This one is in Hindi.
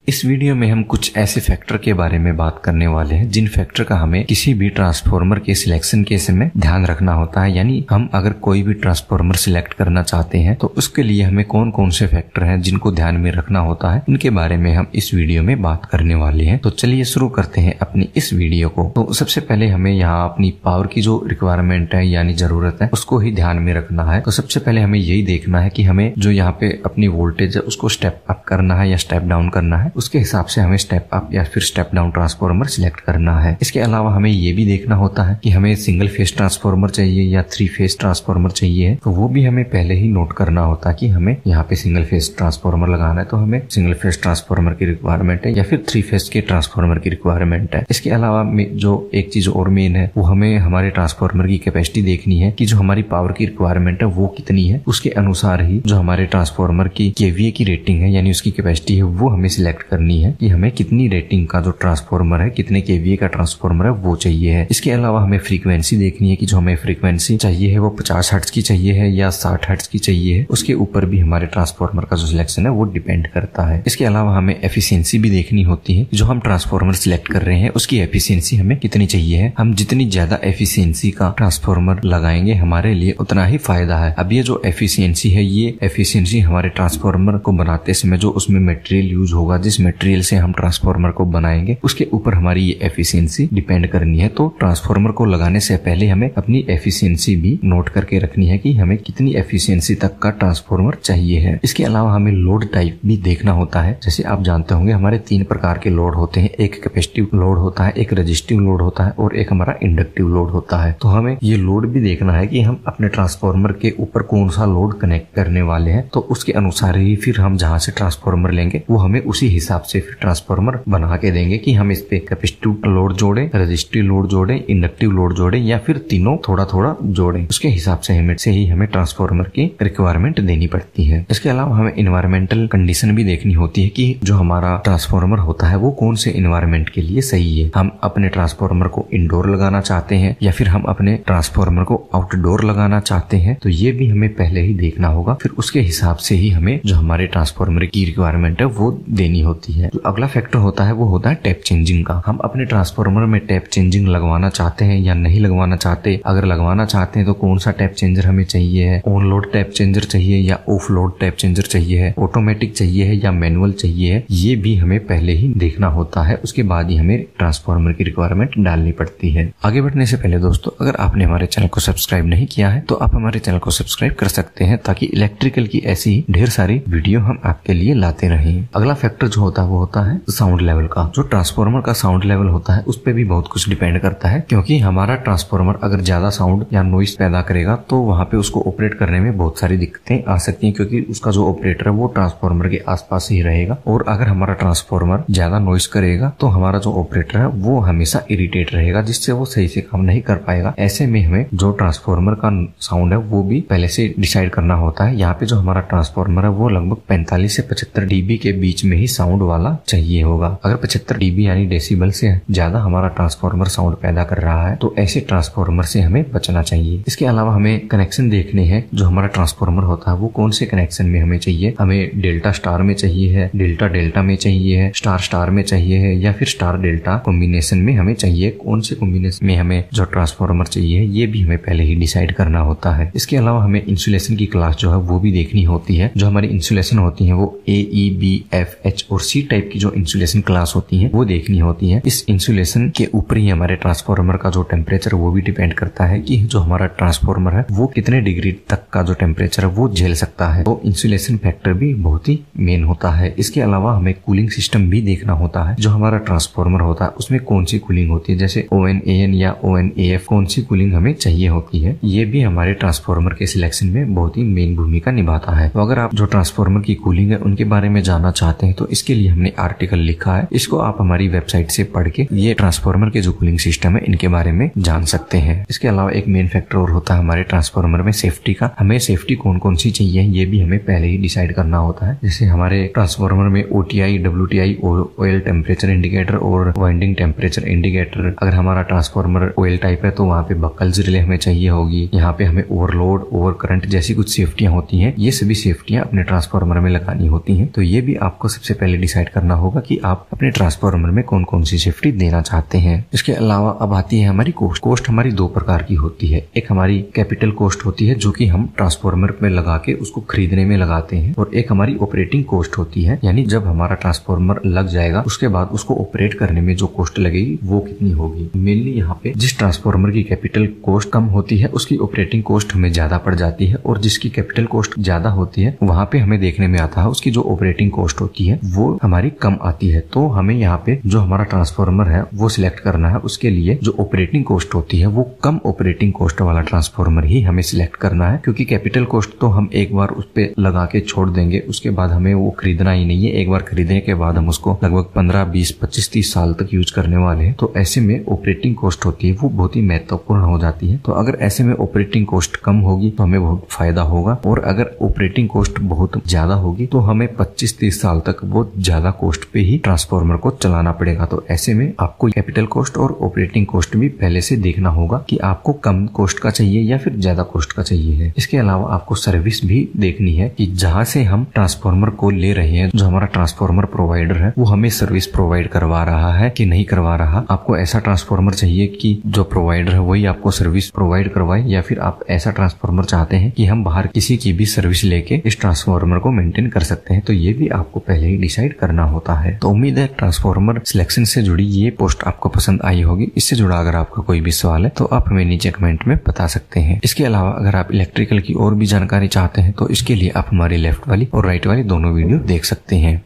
इस वीडियो में हम कुछ ऐसे फैक्टर के बारे में बात करने वाले हैं जिन फैक्टर का हमें किसी भी ट्रांसफॉर्मर के सिलेक्शन के समय ध्यान रखना होता है। यानी हम अगर कोई भी ट्रांसफॉर्मर सिलेक्ट करना चाहते हैं तो उसके लिए हमें कौन कौन से फैक्टर हैं जिनको ध्यान में रखना होता है, इनके बारे में हम इस वीडियो में बात करने वाले हैं। तो चलिए शुरू करते हैं अपनी इस वीडियो को। तो सबसे पहले हमें यहाँ अपनी पावर की जो रिक्वायरमेंट है यानी जरूरत है उसको ही ध्यान में रखना है। तो सबसे पहले हमें यही देखना है कि हमें जो यहाँ पे अपनी वोल्टेज है उसको स्टेप अप करना है या स्टेप डाउन करना है, उसके हिसाब से हमें स्टेप अप या फिर स्टेप डाउन ट्रांसफॉर्मर सिलेक्ट करना है। इसके अलावा हमें ये भी देखना होता है कि हमें सिंगल फेज ट्रांसफॉर्मर चाहिए या 3 फेज ट्रांसफॉर्मर चाहिए, तो वो भी हमें पहले ही नोट करना होता है कि हमें यहाँ पे सिंगल फेज ट्रांसफॉर्मर लगाना है तो हमें सिंगल फेज ट्रांसफॉर्मर की रिक्वायरमेंट है या फिर 3 फेज के ट्रांसफॉर्मर की रिक्वायरमेंट है। इसके अलावा जो एक चीज और मेन है वो हमें हमारे ट्रांसफॉर्मर की कैपेसिटी देखनी है कि जो हमारी पावर की रिक्वायरमेंट है वो कितनी है, उसके अनुसार ही जो हमारे ट्रांसफॉर्मर की केवीए की रेटिंग है यानी उसकी कैपेसिटी है वो हमें सिलेक्ट करनी है कि हमें कितनी रेटिंग का जो ट्रांसफॉर्मर है, कितने केवीए का ट्रांसफॉर्मर है वो चाहिए है। इसके अलावा हमें फ्रीक्वेंसी देखनी है कि जो हमें फ्रीक्वेंसी चाहिए है वो 50 हर्ट्ज की चाहिए है या 60 हर्ट्ज की चाहिए है, उसके ऊपर भी हमारे ट्रांसफॉर्मर का जो सिलेक्शन है वो डिपेंड करता है। इसके अलावा हमें एफिशिएंसी भी देखनी होती है, जो हम ट्रांसफॉर्मर सिलेक्ट कर रहे हैं उसकी एफिशिएंसी हमें कितनी चाहिए है। हम जितनी ज्यादा एफिशिएंसी का ट्रांसफॉर्मर लगाएंगे हमारे लिए उतना ही फायदा है। अब ये जो एफिशिएंसी है ये एफिशिएंसी हमारे ट्रांसफॉर्मर को बनाते समय जो उसमें मटेरियल यूज होगा, जिस मटेरियल से हम ट्रांसफॉर्मर को बनाएंगे उसके ऊपर हमारी ये एफिशिएंसी डिपेंड करनी है। तो ट्रांसफॉर्मर को लगाने से पहले हमें अपनी एफिशिएंसी भी नोट करके रखनी है कि हमें कितनी एफिशिएंसी तक का ट्रांसफॉर्मर चाहिए है। इसके अलावा हमें लोड टाइप भी देखना होता है। जैसे आप जानते होंगे हमारे 3 प्रकार के लोड होते हैं, एक कैपेसिटिव लोड होता है, एक रेजिस्टिव लोड होता है और एक हमारा इंडक्टिव लोड होता है। तो हमें ये लोड भी देखना है कि हम अपने ट्रांसफॉर्मर के ऊपर कौन सा लोड कनेक्ट करने वाले हैं, तो उसके अनुसार ही फिर हम जहाँ से ट्रांसफॉर्मर लेंगे वो हमें उसी हिसाब से फिर ट्रांसफॉर्मर बना के देंगे कि हम इस पे कैपेसिटिव लोड जोड़े, रेजिस्टिव लोड जोड़े, इंडक्टिव लोड जोड़े या फिर तीनों थोड़ा थोड़ा जोड़े। उसके हिसाब से ही हमें ट्रांसफॉर्मर की रिक्वायरमेंट देनी पड़ती है। इसके अलावा हमें इन्वायरमेंटल कंडीशन भी देखनी होती है कि जो हमारा ट्रांसफॉर्मर होता है वो कौन से इन्वायरमेंट के लिए सही है। हम अपने ट्रांसफॉर्मर को इंडोर लगाना चाहते हैं या फिर हम अपने ट्रांसफॉर्मर को आउटडोर लगाना चाहते हैं, तो ये भी हमें पहले ही देखना होगा। फिर उसके हिसाब से ही हमें जो हमारे ट्रांसफॉर्मर की रिक्वायरमेंट है वो देनी होती है। जो अगला फैक्टर होता है वो होता है टैप चेंजिंग का। हम अपने ट्रांसफॉर्मर में टैप चेंजिंग लगवाना चाहते हैं या नहीं लगवाना चाहते। अगर लगवाना चाहते हैं तो कौन सा टैप चेंजर हमें चाहिए है, ऑन लोड टैप चेंजर चाहिए या ऑफ लोड टैप चेंजर चाहिए है, ऑटोमेटिक चाहिए है या मैनुअल चाहिए है, ये भी हमें पहले ही देखना होता है। उसके बाद ही हमें ट्रांसफॉर्मर की रिक्वायरमेंट डालनी पड़ती है। आगे बढ़ने से पहले दोस्तों अगर आपने हमारे चैनल को सब्सक्राइब नहीं किया है तो आप हमारे चैनल को सब्सक्राइब कर सकते हैं ताकि इलेक्ट्रिकल की ऐसी ढेर सारी वीडियो हम आपके लिए लाते रहें। अगला फैक्टर जो होता है वो होता है साउंड लेवल का। जो ट्रांसफॉर्मर का साउंड लेवल होता है उस पे भी बहुत कुछ डिपेंड करता है, क्योंकि हमारा ट्रांसफॉर्मर अगर ज्यादा साउंड या नॉइस पैदा करेगा तो वहाँ पे उसको ऑपरेट करने में बहुत सारी दिक्कतें आ सकती हैं, क्योंकि उसका जो ऑपरेटर है वो ट्रांसफॉर्मर के आसपास ही रहेगा। और अगर हमारा ट्रांसफॉर्मर ज्यादा नॉइस करेगा तो हमारा जो ऑपरेटर है वो हमेशा इरिटेट रहेगा, जिससे वो सही से काम नहीं कर पाएगा। ऐसे में हमें जो ट्रांसफॉर्मर का साउंड है वो भी पहले से डिसाइड करना होता है। यहाँ पे जो हमारा ट्रांसफॉर्मर है वो लगभग 45 से 75 dB के बीच में ही साउंड वाला चाहिए होगा। अगर 75 dB यानी डेसिबल से ज्यादा हमारा ट्रांसफॉर्मर साउंड पैदा कर रहा है तो ऐसे ट्रांसफॉर्मर से हमें बचना चाहिए। इसके अलावा हमें कनेक्शन देखने हैं। जो हमारा ट्रांसफॉर्मर होता है वो कौन से कनेक्शन में हमें चाहिए। हमें डेल्टा स्टार में चाहिए है, डेल्टा डेल्टा में चाहिए है, स्टार स्टार में चाहिए है या फिर स्टार डेल्टा कॉम्बिनेशन में हमें चाहिए। कौन से कॉम्बिनेशन में हमें जो ट्रांसफॉर्मर चाहिए ये भी हमें पहले ही डिसाइड करना होता है। इसके अलावा हमें इंसुलेशन की क्लास जो है वो भी देखनी होती है। जो हमारी इंसुलेशन होती है वो AEB-F-H और C टाइप की जो इंसुलेशन क्लास होती है वो देखनी होती है। इस इंसुलेशन के ऊपर ही हमारे ट्रांसफॉर्मर का जो टेम्परेचर वो भी डिपेंड करता है कि जो हमारा ट्रांसफॉर्मर है वो कितने डिग्री तक का जो टेम्परेचर है वो झेल सकता है। तो इंसुलेशन फैक्टर भी बहुत ही मेन होता है। इसके अलावा हमें कूलिंग सिस्टम भी देखना होता है। जो हमारा ट्रांसफॉर्मर होता है उसमें कौन सी कूलिंग होती है, जैसे ONAN या ONAF कौन सी कूलिंग हमें चाहिए होती है, ये भी हमारे ट्रांसफॉर्मर के सिलेक्शन में बहुत ही मेन भूमिका निभाता है। तो अगर आप जो ट्रांसफॉर्मर की कूलिंग है उनके बारे में जानना चाहते हैं तो इसके लिए हमने आर्टिकल लिखा है, इसको आप हमारी वेबसाइट से पढ़ के ये ट्रांसफॉर्मर के जो कूलिंग सिस्टम है इनके बारे में जान सकते हैं। इसके अलावा एक मेन फैक्टर और होता है हमारे ट्रांसफॉर्मर में सेफ्टी का। हमें सेफ्टी कौन कौन सी चाहिए ये भी हमें पहले ही डिसाइड करना होता है। जैसे हमारे ट्रांसफॉर्मर में OTI, WTI oil temperature indicator और वाइंडिंग टेम्परेचर इंडिकेटर। अगर हमारा ट्रांसफॉर्मर ऑयल टाइप है तो वहाँ पे बकल्स रिले हमें चाहिए होगी। यहाँ पे हमें ओवरलोड, ओवर करंट जैसी कुछ सेफ्टियां होती हैं, ये सभी सेफ्टियां अपने ट्रांसफॉर्मर में लगानी होती हैं। तो ये भी आपको सबसे पहले डिसाइड करना होगा कि आप अपने ट्रांसफार्मर में कौन कौन सी सेफ्टी देना चाहते हैं। इसके अलावा अब आती है हमारी कॉस्ट। कॉस्ट हमारी दो प्रकार की होती है। एक हमारी कैपिटल कॉस्ट होती है जो कि हम ट्रांसफार्मर में लगा के उसको खरीदने में लगाते हैं, और एक हमारी ऑपरेटिंग कॉस्ट होती है, यानी जब हमारा ट्रांसफार्मर लग जाएगा उसके बाद उसको ऑपरेट करने में जो कॉस्ट लगेगी वो कितनी होगी। मेनली यहाँ पे जिस ट्रांसफार्मर की कैपिटल कॉस्ट कम होती है उसकी ऑपरेटिंग कॉस्ट हमें ज्यादा पड़ जाती है, और जिसकी कैपिटल कॉस्ट ज्यादा होती है वहां पे हमें देखने में आता है उसकी जो ऑपरेटिंग कॉस्ट होती है वो हमारी कम आती है। तो हमें यहाँ पे जो हमारा ट्रांसफार्मर है वो सिलेक्ट करना है। उसके लिए जो ऑपरेटिंग कॉस्ट होती है वो कम ऑपरेटिंग कॉस्ट वाला ट्रांसफार्मर ही हमें सिलेक्ट करना है, क्योंकि कैपिटल कॉस्ट तो हम एक बार उस पे लगा के छोड़ देंगे, उसके बाद हमें वो खरीदना ही नहीं है। एक बार खरीदने के बाद हम उसको लगभग 15, 20, 25, 30 साल तक यूज करने वाले हैं। तो ऐसे में ऑपरेटिंग कॉस्ट होती है वो बहुत ही महत्वपूर्ण हो जाती है। तो अगर ऐसे में ऑपरेटिंग कॉस्ट कम होगी तो हमें बहुत फायदा होगा, और अगर ऑपरेटिंग कॉस्ट बहुत ज्यादा होगी तो हमें 25-30 साल तक बहुत ज्यादा कॉस्ट पे ही ट्रांसफार्मर को चलाना पड़ेगा। तो ऐसे में आपको कैपिटल कॉस्ट और ऑपरेटिंग कॉस्ट भी पहले से देखना होगा कि आपको कम कॉस्ट का चाहिए या फिर ज्यादा कॉस्ट का चाहिए है। इसके अलावा आपको सर्विस भी देखनी है कि जहां से हम ट्रांसफार्मर को ले रहे हैं, जो हमारा ट्रांसफार्मर प्रोवाइडर है वो हमें सर्विस प्रोवाइड करवा रहा है कि नहीं करवा रहा। आपको ऐसा ट्रांसफार्मर चाहिए कि जो प्रोवाइडर है वही आपको सर्विस प्रोवाइड करवाए, या फिर आप ऐसा ट्रांसफार्मर चाहते हैं कि हम बाहर किसी की भी सर्विस लेके इस ट्रांसफार्मर को मेंटेन कर सकते हैं। तो ये भी आपको पहले ही डिसाइड करना होता है। तो उम्मीद है ट्रांसफार्मर सिलेक्शन से जुड़ी ये पोस्ट आपको पसंद आई होगी। इससे जुड़ा अगर आपका कोई भी सवाल है तो आप हमें नीचे कमेंट में बता सकते हैं। इसके अलावा अगर आप इलेक्ट्रिकल की और भी जानकारी चाहते हैं तो इसके लिए आप हमारी लेफ्ट वाली और राइट वाली दोनों वीडियो देख सकते हैं।